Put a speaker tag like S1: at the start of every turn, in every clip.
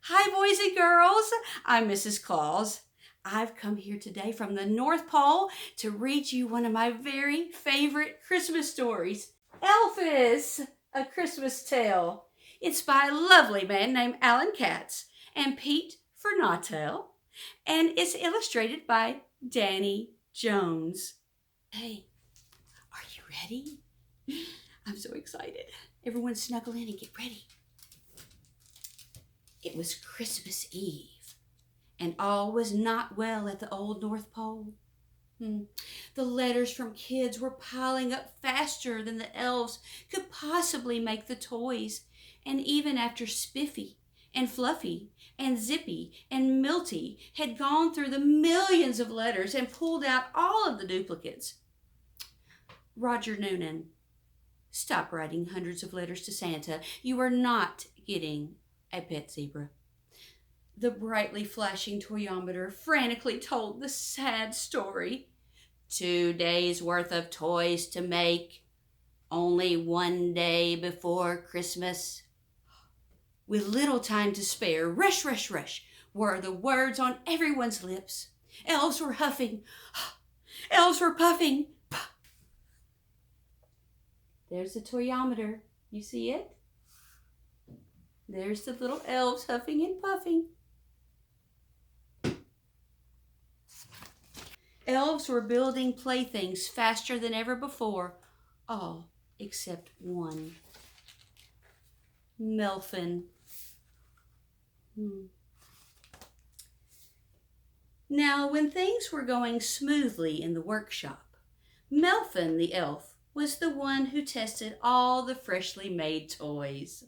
S1: Hi, boys and girls. I'm Mrs. Claus. I've come here today from the North Pole to read you one of my very favorite Christmas stories, Elfis, A Christmas Tale. It's by a lovely man named Alan Katz and Pete Fornatale, and it's illustrated by Dani Jones. Hey, are you ready? I'm so excited. Everyone snuggle in and get ready. It was Christmas Eve, and all was not well at the old North Pole. The letters from kids were piling up faster than the elves could possibly make the toys, and even after Spiffy and Fluffy and Zippy and Milty had gone through the millions of letters and pulled out all of the duplicates. Roger Noonan, stop writing hundreds of letters to Santa. You are not getting a pet zebra. The brightly flashing toyometer frantically told the sad story. 2 days worth of toys to make, only 1 day before Christmas. With little time to spare, rush, rush, rush, were the words on everyone's lips. Elves were huffing. Elves were puffing. There's the toyometer. You see it? There's the little elves huffing and puffing. Elves were building playthings faster than ever before, all except one. Melfin. Now, when things were going smoothly in the workshop, Melfin the elf was the one who tested all the freshly made toys.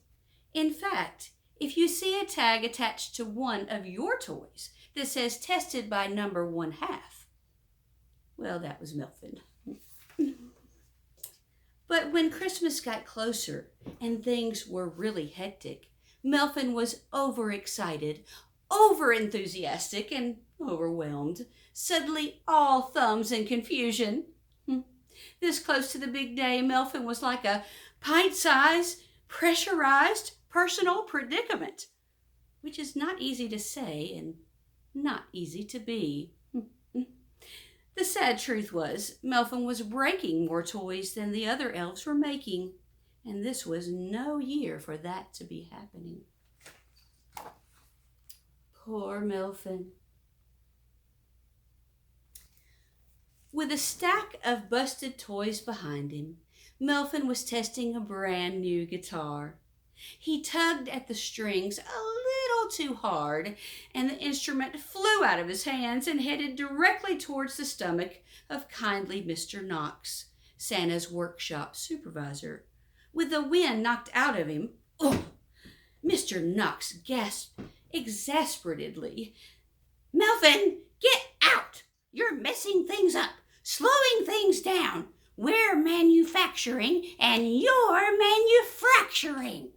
S1: In fact, if you see a tag attached to one of your toys that says tested by number 1/2, well, that was Melfin. But when Christmas got closer and things were really hectic, Melfin was overexcited, overenthusiastic, and overwhelmed, suddenly all thumbs and confusion. This close to the big day, Melfin was like a pint-sized, pressurized personal predicament, which is not easy to say and not easy to be. The sad truth was, Melfin was breaking more toys than the other elves were making, and this was no year for that to be happening. Poor Melfin. With a stack of busted toys behind him, Melfin was testing a brand new guitar. He tugged at the strings a little too hard, and the instrument flew out of his hands and headed directly towards the stomach of kindly Mr. Knox, Santa's workshop supervisor. With the wind knocked out of him, Mr. Knox gasped exasperately, "Melfin, get out! You're messing things up, slowing things down. We're manufacturing and you're manufacturing.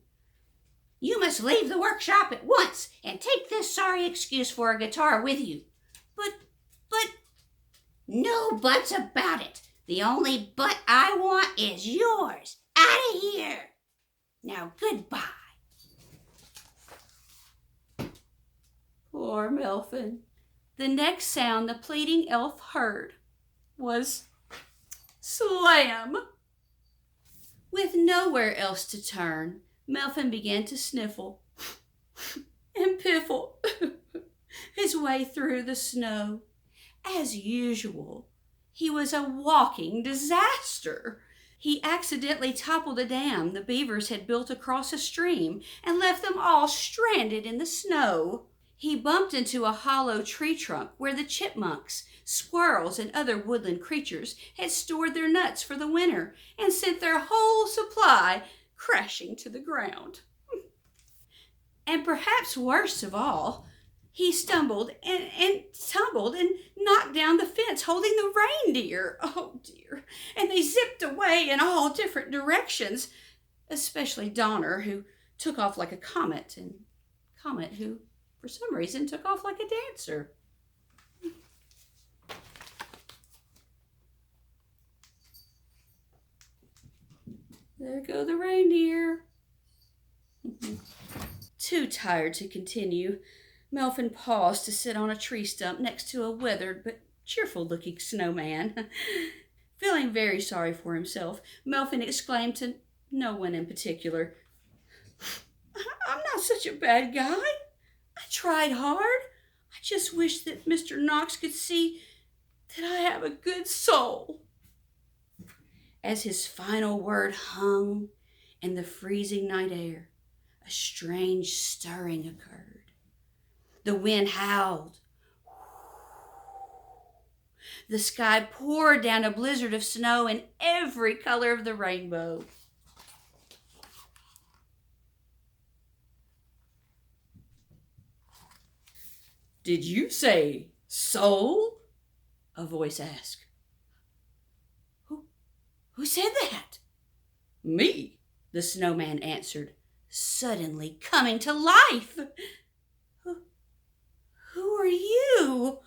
S1: You must leave the workshop at once and take this sorry excuse for a guitar with you." But, no buts about it. The only butt I want is yours. Out of here. Now, goodbye. Poor Melfin. The next sound the pleading elf heard was slam. With nowhere else to turn, Melfin began to sniffle and piffle his way through the snow. As usual, he was a walking disaster. He accidentally toppled a dam the beavers had built across a stream and left them all stranded in the snow. He bumped into a hollow tree trunk where the chipmunks, squirrels, and other woodland creatures had stored their nuts for the winter and sent their whole supply crashing to the ground. And perhaps worst of all, he stumbled and tumbled and knocked down the fence holding the reindeer. Oh dear. And they zipped away in all different directions, especially Donner, who took off like a comet, and Comet, who for some reason took off like a dancer. There go the reindeer. Too tired to continue, Melvin paused to sit on a tree stump next to a weathered but cheerful-looking snowman. Feeling very sorry for himself, Melvin exclaimed to no one in particular, "I'm not such a bad guy. I tried hard. I just wish that Mr. Knox could see that I have a good soul." As his final word hung in the freezing night air, a strange stirring occurred. The wind howled. The sky poured down a blizzard of snow in every color of the rainbow. "Did you say soul?" a voice asked. Who said that?" "Me," the snowman answered, suddenly coming to life. Who are you?"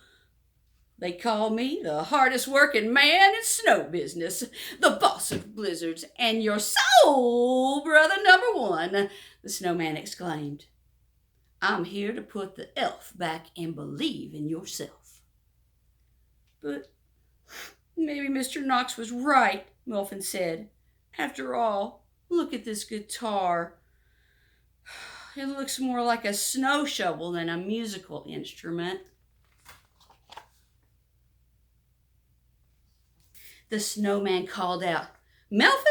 S1: "They call me the hardest working man in snow business, the boss of blizzards, and your soul brother number one," the snowman exclaimed. "I'm here to put the elf back and believe in yourself." "But maybe Mr. Knox was right," Melvin said. "After all, look at this guitar. It looks more like a snow shovel than a musical instrument." The snowman called out, "Melvin,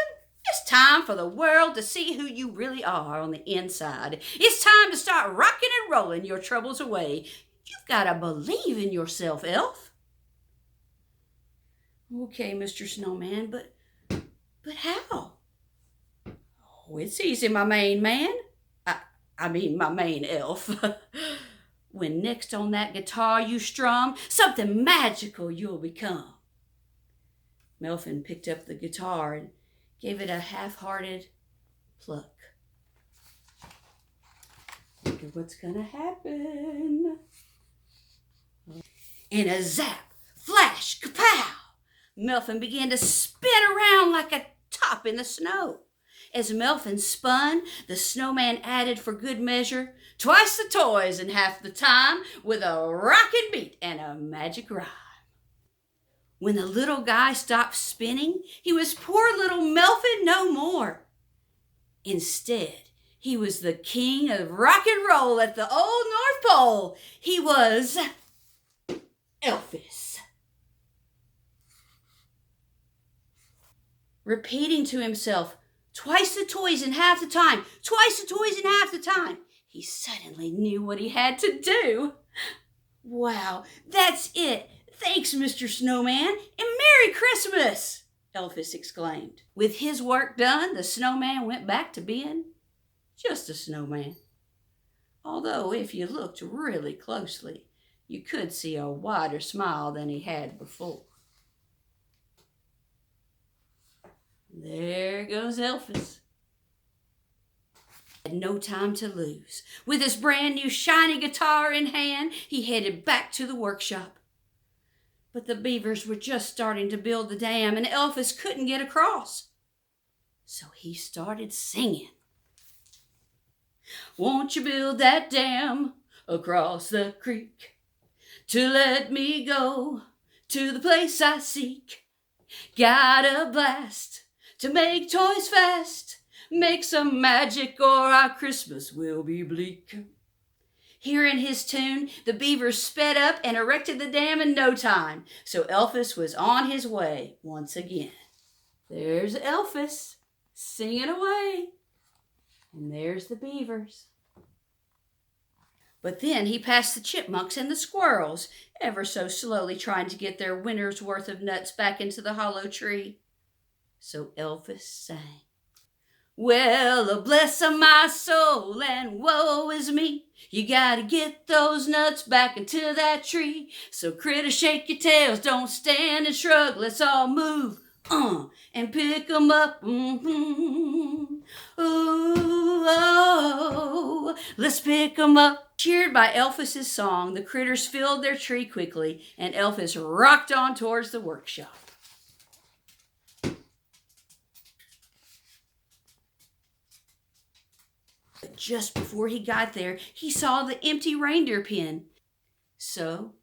S1: it's time for the world to see who you really are on the inside. It's time to start rocking and rolling your troubles away. You've got to believe in yourself, elf." "Okay, Mr. Snowman, but how?" "Oh, it's easy, my main man. My main elf. When next on that guitar you strum, something magical you'll become." Melvin picked up the guitar and gave it a half-hearted pluck. Look at what's gonna happen. In a zap, flash, kapow! Melvin began to spin around like a top in the snow. As Melvin spun, the snowman added for good measure, twice the toys in half the time, with a rockin' beat and a magic rhyme. When the little guy stopped spinning, he was poor little Melvin no more. Instead, he was the king of rock and roll at the old North Pole. He was Elfis. Repeating to himself, "Twice the toys in half the time, twice the toys in half the time," he suddenly knew what he had to do. "Wow, that's it. Thanks, Mr. Snowman, and Merry Christmas!" Elfis exclaimed. With his work done, the snowman went back to being just a snowman. Although, if you looked really closely, you could see a wider smile than he had before. There goes Elfis. Had no time to lose. With his brand new shiny guitar in hand, he headed back to the workshop. But the beavers were just starting to build the dam, and Elfis couldn't get across. So he started singing. "Won't you build that dam across the creek to let me go to the place I seek? Got a blast to make toys fast, make some magic or our Christmas will be bleak." Hearing his tune, the beavers sped up and erected the dam in no time, so Elfis was on his way once again. There's Elfis singing away, and there's the beavers. But then he passed the chipmunks and the squirrels, ever so slowly trying to get their winter's worth of nuts back into the hollow tree. So Elfis sang, "Well, bless my soul and woe is me. You gotta get those nuts back into that tree. So critters, shake your tails, don't stand and shrug. Let's all move, and pick 'em up. Ooh, oh, let's pick 'em up." Cheered by Elfis' song, the critters filled their tree quickly, and Elfis rocked on towards the workshop. But just before he got there, he saw the empty reindeer pen. So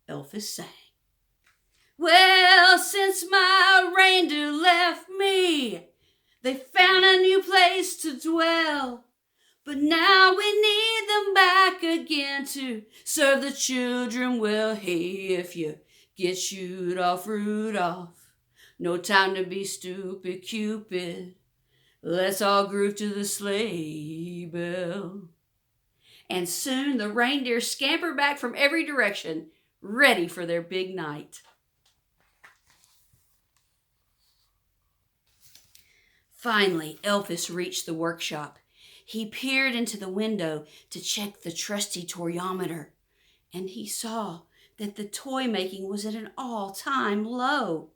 S1: Elfis sang. Well, since my reindeer left me, they found a new place to dwell. But now we need them back again to serve the children well. Hey, if you get shooed off, Rudolph, no time to be stupid, Cupid. Let's all groove to the sleigh bell. And soon the reindeer scampered back from every direction, ready for their big night. Finally, Elfis reached the workshop. He peered into the window to check the trusty toyometer, and he saw that the toy making was at an all-time low.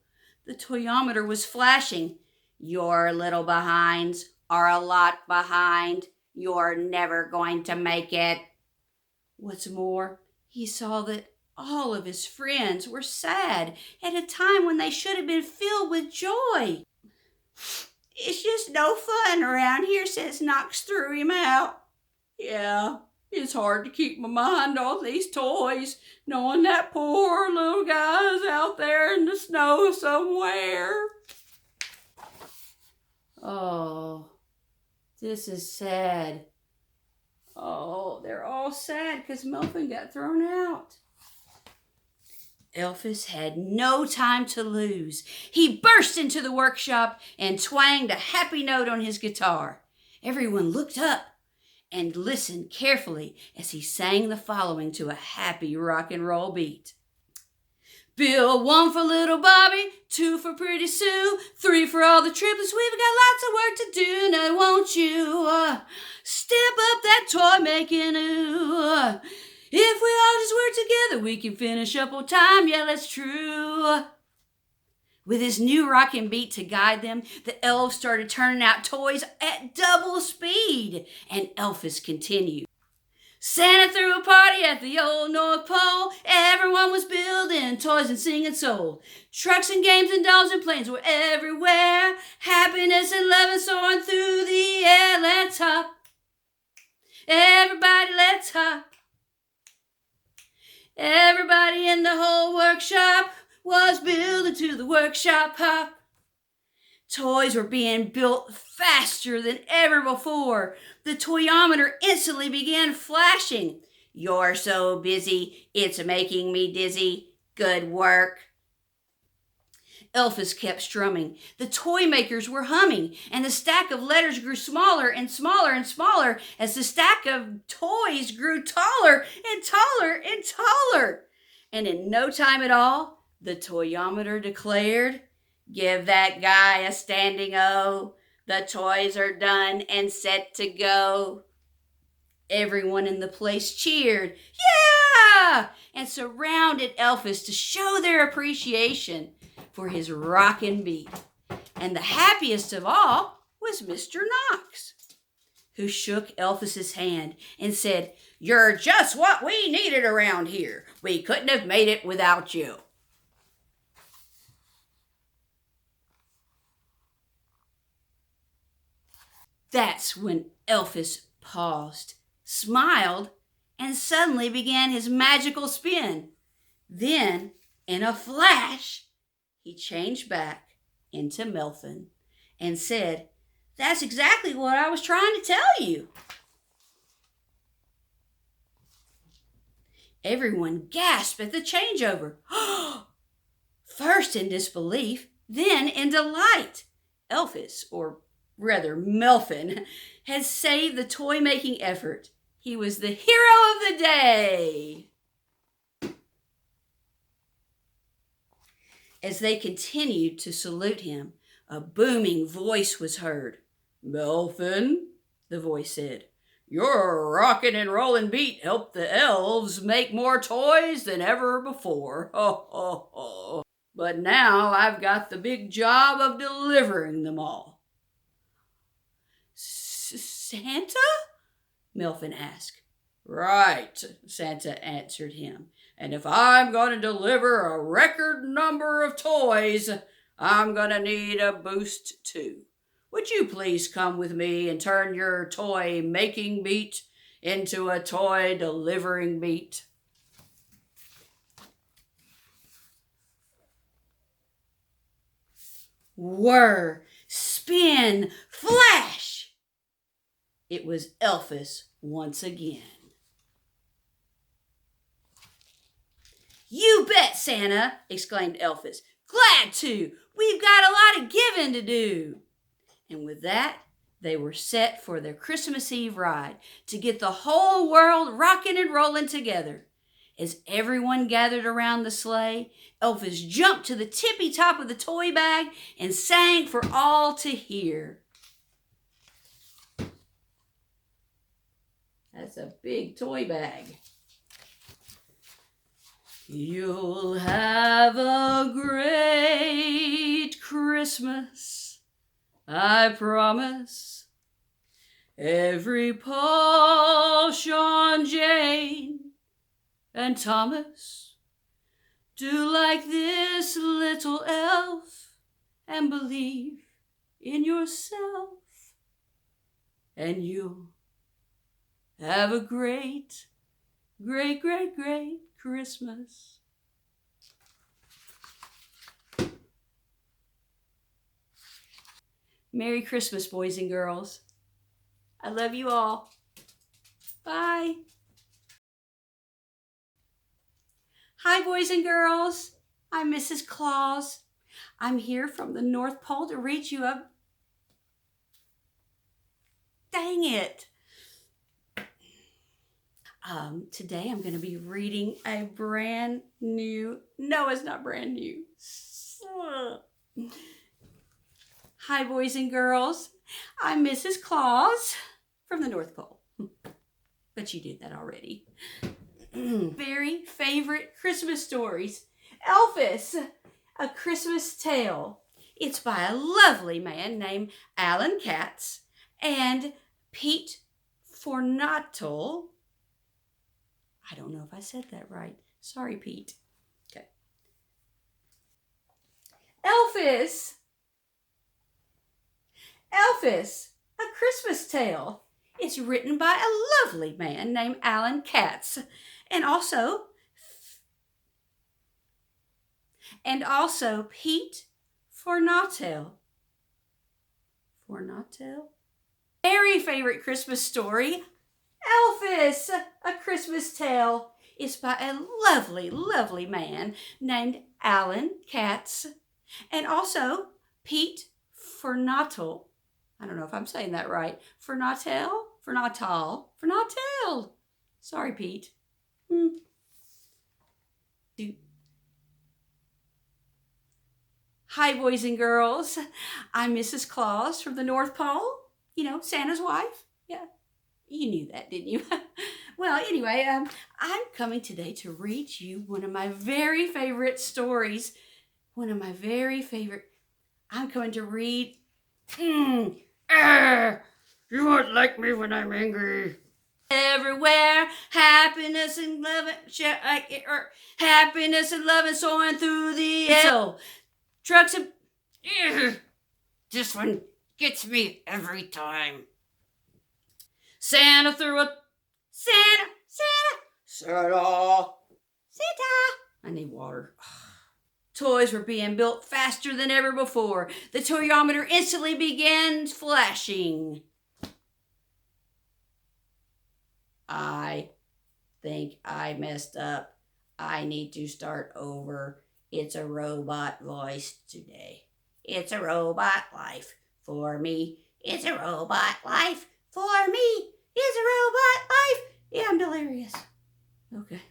S1: The toyometer was flashing. Your little behinds are a lot behind. You're never going to make it. What's more, he saw that all of his friends were sad at a time when they should have been filled with joy. It's just no fun around here, says Knox threw him out. Yeah, it's hard to keep my mind off these toys, knowing that poor little guy's out there in the snow somewhere. Oh, this is sad. Oh, they're all sad because Melvin got thrown out. Elfis had no time to lose. He burst into the workshop and twanged a happy note on his guitar. Everyone looked up and listened carefully as he sang the following to a happy rock and roll beat. Bill, 1 for little Bobby, 2 for pretty Sue, 3 for all the triplets. We've got lots of work to do. Now won't you step up that toy making ooh? If we all just work together, we can finish up on time. Yeah, that's true. With his new rockin' beat to guide them, the elves started turning out toys at double speed. And Elfis continued. Santa threw a party at the old North Pole. Everyone was building toys and singing soul. Trucks and games and dolls and planes were everywhere. Happiness and love and soaring through the air. Let's hop. Everybody, let's hop. Everybody in the whole workshop was building to the workshop hop. Toys were being built faster than ever before. The toyometer instantly began flashing. You're so busy, it's making me dizzy. Good work. Elfis kept strumming. The toy makers were humming, and the stack of letters grew smaller and smaller and smaller as the stack of toys grew taller and taller and taller. And in no time at all, the toyometer declared, give that guy a standing O. The toys are done and set to go. Everyone in the place cheered, yeah, and surrounded Elfis to show their appreciation for his rockin' beat. And the happiest of all was Mr. Knox, who shook Elfis's hand and said, you're just what we needed around here. We couldn't have made it without you. That's when Elfis paused, smiled, and suddenly began his magical spin. Then, in a flash, he changed back into Melvin and said, that's exactly what I was trying to tell you. Everyone gasped at the changeover. First in disbelief, then in delight. Elfis, or rather Melvin, had saved the toy-making effort. He was the hero of the day. As they continued to salute him, a booming voice was heard. Melvin, the voice said, your rockin' and rollin' beat helped the elves make more toys than ever before. Ho, ho, ho. But now I've got the big job of delivering them all. Santa? Melvin asked. Right, Santa answered him. And if I'm going to deliver a record number of toys, I'm going to need a boost too. would you please come with me and turn your toy making meat into a toy delivering meat? Whir, spin, flash! It was Elfis once again. You bet, Santa, exclaimed Elfis. Glad to. We've got a lot of giving to do. And with that, they were set for their Christmas Eve ride to get the whole world rocking and rolling together. As everyone gathered around the sleigh, Elfis jumped to the tippy top of the toy bag and sang for all to hear. That's a big toy bag. You'll have a great Christmas, I promise. Every Paul, Sean, Jane, and Thomas do like this little elf and believe in yourself. And you'll have a great, great, great, great Christmas. Merry Christmas, boys and girls. I love you all. Bye. Hi, boys and girls. I'm Mrs. Claus. I'm here from the North Pole to read you a... Dang it. Today I'm going to be reading a brand new... No, it's not brand new. Hi, boys and girls. I'm Mrs. Claus from the North Pole. But you did that already. Very favorite Christmas stories. Elfis, A Christmas Tale. It's by a lovely man named Alan Katz and Pete Fornatale. I don't know if I said that right. Sorry, Pete. Okay. Elfis, A Christmas Tale. It's written by a lovely man named Alan Katz and also Pete Fornatale. Fornatale? Very favorite Christmas story, Elfis, A Christmas Tale. It's by a lovely, lovely man named Alan Katz and also Pete Fornatale. I don't know if I'm saying that right. Fornatale? Sorry, Pete. Hi, boys and girls. I'm Mrs. Claus from the North Pole. You know, Santa's wife. Yeah, you knew that, didn't you? Well, anyway, I'm coming today to read you one of my very favorite stories. I'm coming to read... You won't like me when I'm angry. Everywhere, happiness and love, soaring through the air. So, trucks and... This one gets me every time. Santa. I need water. Toys were being built faster than ever before. The toyometer instantly began flashing. I think I messed up. I need to start over. It's a robot voice today. It's a robot life for me. It's a robot life for me. It's a robot life. Yeah, I'm delirious. Okay.